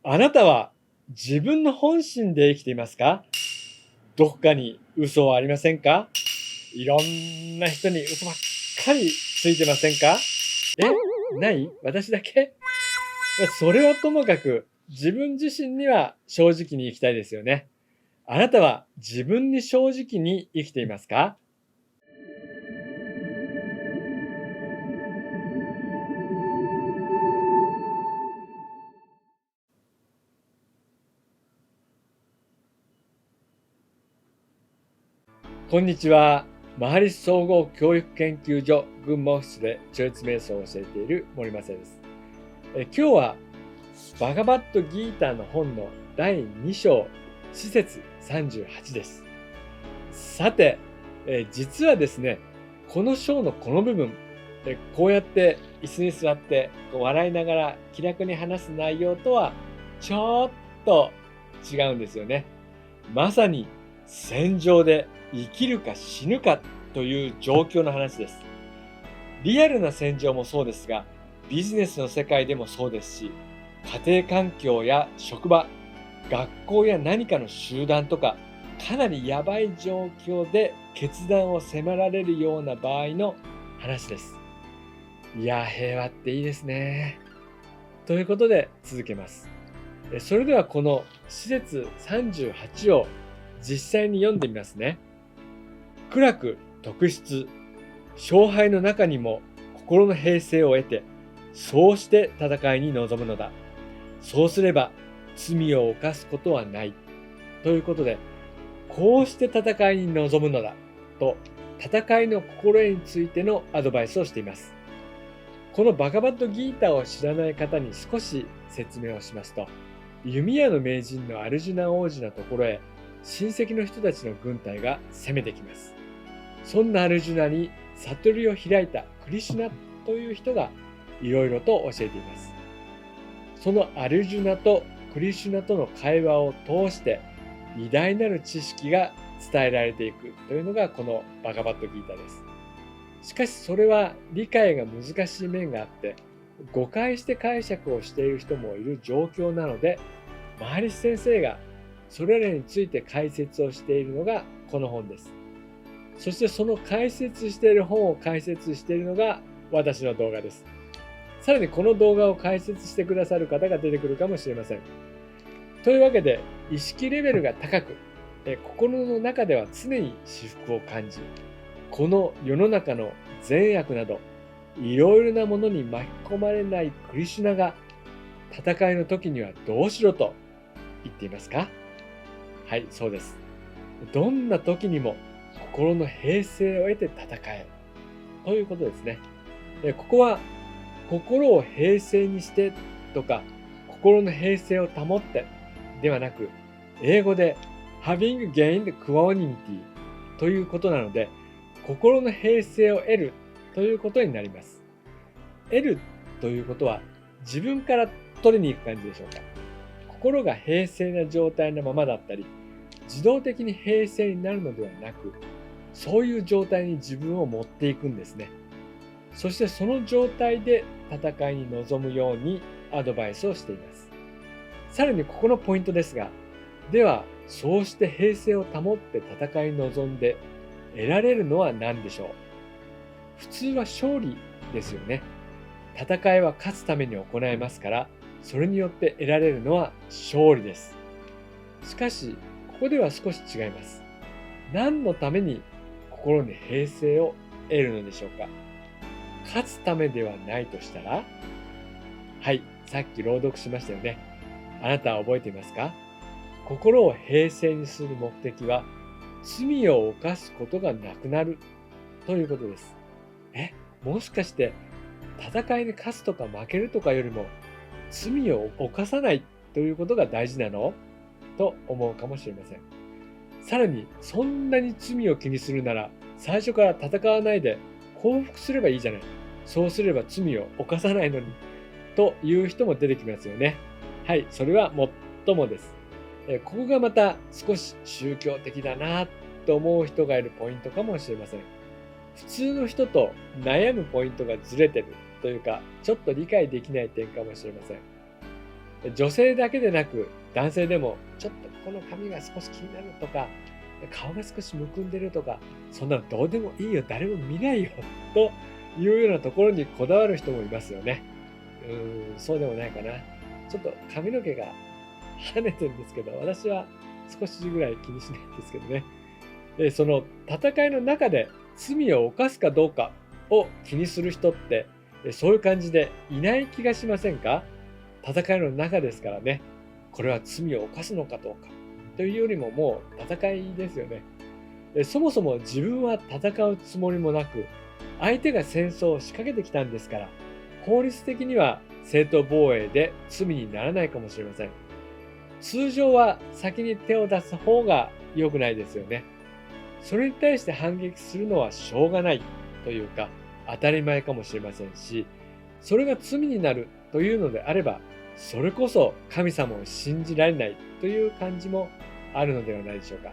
あなたは自分の本心で生きていますか？どこかに嘘はありませんか？いろんな人に嘘ばっかりついてませんか？ない？私だけ？それはともかく自分自身には正直に生きたいですよね。あなたは自分に正直に生きていますか？こんにちは。マハリス総合教育研究所群馬オフィスで超越瞑想を教えている森正です。今日はバガバットギーターの本の第2章、施設38です。さて、実はですね、この章のこの部分、こうやって椅子に座って笑いながら気楽に話す内容とはちょっと違うんですよね。まさに戦場で生きるか死ぬかという状況の話です。リアルな戦場もそうですが、ビジネスの世界でもそうですし、家庭環境や職場、学校や何かの集団とか、かなりやばい状況で決断を迫られるような場合の話です。いや、平和っていいですね。ということで続けます。それではこの施設38を実際に読んでみますね。苦楽特質、勝敗の中にも心の平静を得て、そうして戦いに臨むのだ。そうすれば罪を犯すことはない。ということで、こうして戦いに臨むのだと、戦いの心得についてのアドバイスをしています。このバガバットギーターを知らない方に少し説明をしますと、弓矢の名人のアルジュナ王子のところへ親戚の人たちの軍隊が攻めてきます。そんなアルジュナに悟りを開いたクリシュナという人がいろいろと教えています。そのアルジュナとクリシュナとの会話を通して偉大なる知識が伝えられていくというのがこのバガバットギーターです。しかしそれは理解が難しい面があって誤解して解釈をしている人もいる状況なので、マハリシ先生がそれらについて解説をしているのがこの本です。そしてその解説している本を解説しているのが私の動画です。さらにこの動画を解説してくださる方が出てくるかもしれません。というわけで、意識レベルが高く、心の中では常に至福を感じ、この世の中の善悪など、いろいろなものに巻き込まれないクリシュナが、戦いの時にはどうしろと言っていますか？はい、そうです。どんな時にも心の平静を得て戦えということですね。ここは心を平静にしてとか心の平静を保ってではなく、英語で having gained equanimity ということなので、心の平静を得るということになります。得るということは自分から取りに行く感じでしょうか。心が平静な状態のままだったり、自動的に平静になるのではなく、そういう状態に自分を持っていくんですね。そしてその状態で戦いに臨むようにアドバイスをしています。さらにここのポイントですが、ではそうして平静を保って戦いに臨んで得られるのは何でしょう？普通は勝利ですよね。戦いは勝つために行いますから、それによって得られるのは勝利です。しかし、ここでは少し違います。何のために心に平静を得るのでしょうか？勝つためではないとしたら、はい、さっき朗読しましたよね。あなたは覚えていますか？心を平静にする目的は、罪を犯すことがなくなるということです。もしかして戦いに勝つとか負けるとかよりも罪を犯さないということが大事なのと思うかもしれません。さらにそんなに罪を気にするなら最初から戦わないで降伏すればいいじゃない。そうすれば罪を犯さないのにという人も出てきますよね。はい、それはもっともです。ここがまた少し宗教的だなと思う人がいるポイントかもしれません。普通の人と悩むポイントがずれてるというか、ちょっと理解できない点かもしれません。女性だけでなく男性でもちょっとこの髪が少し気になるとか、顔が少しむくんでるとか、そんなのどうでもいいよ、誰も見ないよというようなところにこだわる人もいますよね。そうでもないかな。ちょっと髪の毛が跳ねてるんですけど、私は少しぐらい気にしないんですけどね。その戦いの中で罪を犯すかどうかを気にする人って、そういう感じでいない気がしませんか？戦いの中ですからね。これは罪を犯すのかどうかというよりももう戦いですよね。そもそも自分は戦うつもりもなく、相手が戦争を仕掛けてきたんですから、法律的には正当防衛で罪にならないかもしれません。通常は先に手を出す方が良くないですよね。それに対して反撃するのはしょうがないというか、当たり前かもしれませんし、それが罪になるというのであれば、それこそ神様を信じられないという感じもあるのではないでしょうか。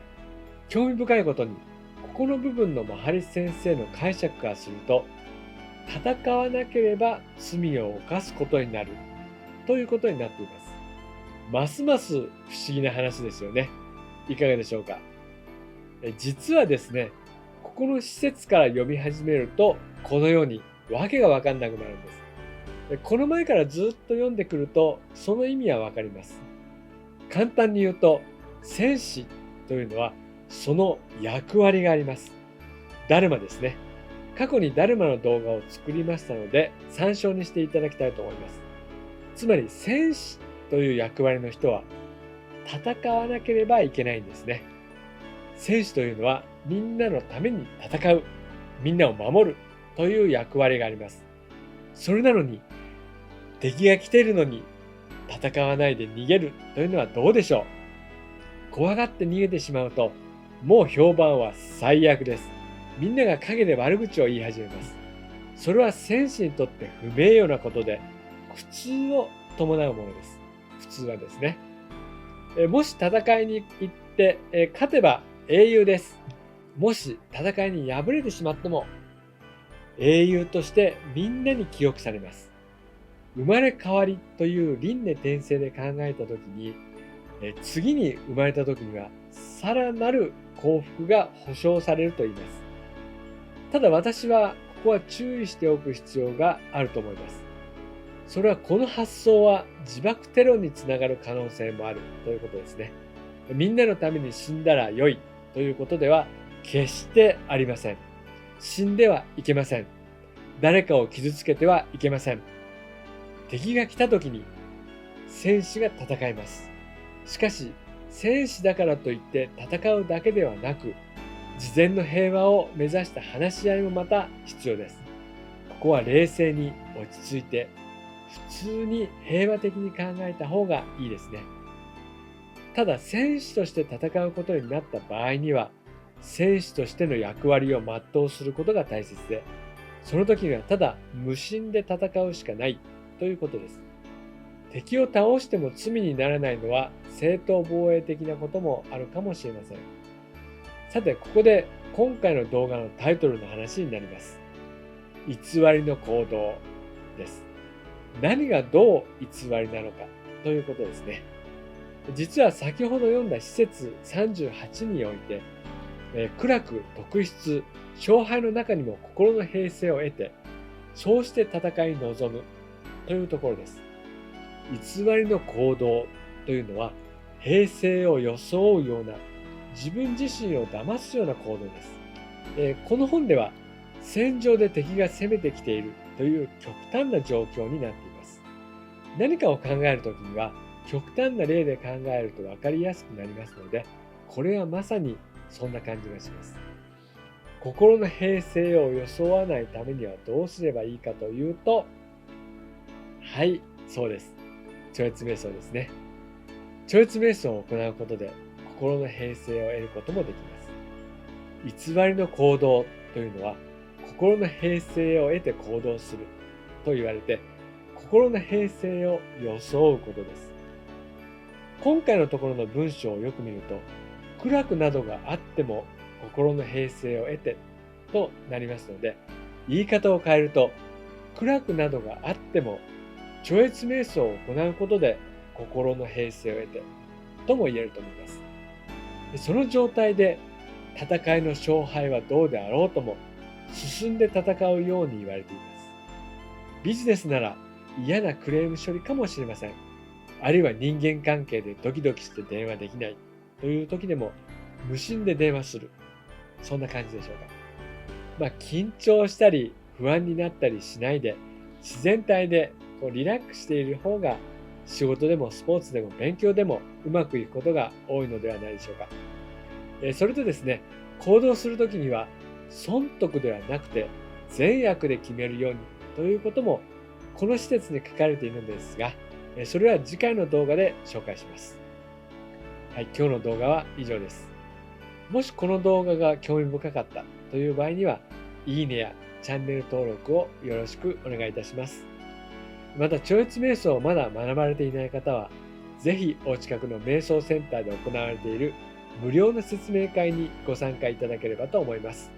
興味深いことに、ここの部分のマハリス先生の解釈からすると、戦わなければ罪を犯すことになるということになっています。ますます不思議な話ですよね。いかがでしょうか。実はですね、ここの施設から読み始めると、このようにわけがわかんなくなるんです。この前からずっと読んでくると、その意味はわかります。簡単に言うと、戦士というのは、その役割があります。ダルマですね。過去にダルマの動画を作りましたので、参照にしていただきたいと思います。つまり、戦士という役割の人は、戦わなければいけないんですね。戦士というのは、みんなのために戦う、みんなを守るという役割があります。それなのに、敵が来ているのに戦わないで逃げるというのはどうでしょう。怖がって逃げてしまうと、もう評判は最悪です。みんなが陰で悪口を言い始めます。それは戦士にとって不名誉なことで、苦痛を伴うものです。普通はですね。もし戦いに行って、勝てば英雄です。もし戦いに敗れてしまっても、英雄としてみんなに記憶されます。生まれ変わりという輪廻転生で考えたときに、次に生まれたときには、さらなる幸福が保証されると言います。ただ私は、ここは注意しておく必要があると思います。それはこの発想は自爆テロにつながる可能性もあるということですね。みんなのために死んだら良いということでは決してありません。死んではいけません。誰かを傷つけてはいけません。敵が来た時に戦士が戦います。しかし、戦士だからといって戦うだけではなく、事前の平和を目指した話し合いもまた必要です。ここは冷静に落ち着いて、普通に平和的に考えた方がいいですね。ただ、戦士として戦うことになった場合には、戦士としての役割を全うすることが大切で、その時にはただ無心で戦うしかないということです。敵を倒しても罪にならないのは正当防衛的なこともあるかもしれません。さて、ここで今回の動画のタイトルの話になります。偽りの行動です。何がどう偽りなのかということですね。実は先ほど読んだ施設38において、苦楽特筆、勝敗の中にも心の平静を得て、そうして戦いに臨むというところです。偽りの行動というのは、平静を装うような、自分自身を騙すような行動です。この本では、戦場で敵が攻めてきているという極端な状況になっています。何かを考えるときには、極端な例で考えると分かりやすくなりますので、これはまさにそんな感じがします。心の平静を装わないためにはどうすればいいかというと、はい、そうです。超越瞑想ですね。超越瞑想を行うことで心の平静を得ることもできます。偽りの行動というのは、心の平静を得て行動すると言われて、心の平静を装うことです。今回のところの文章をよく見ると、苦楽などがあっても心の平静を得てとなりますので、言い方を変えると、苦楽などがあっても超越瞑想を行うことで心の平静を得てとも言えると思います。その状態で戦いの勝敗はどうであろうとも進んで戦うように言われています。ビジネスなら嫌なクレーム処理かもしれません。あるいは人間関係でドキドキして電話できないという時でも無心で電話する。そんな感じでしょうか。緊張したり不安になったりしないで自然体でリラックスしている方が仕事でもスポーツでも勉強でもうまくいくことが多いのではないでしょうか。それとですね、行動するときには損得ではなくて善悪で決めるようにということもこの施設に書かれているのですが、それは次回の動画で紹介します。はい、今日の動画は以上です。もしこの動画が興味深かったという場合には、いいねやチャンネル登録をよろしくお願いいたします。また、超越瞑想をまだ学ばれていない方は、ぜひお近くの瞑想センターで行われている無料の説明会にご参加いただければと思います。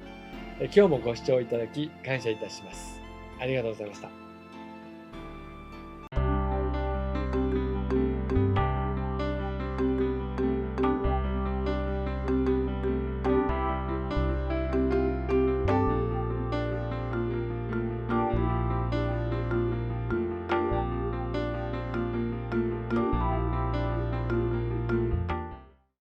今日もご視聴いただき感謝いたします。ありがとうございました。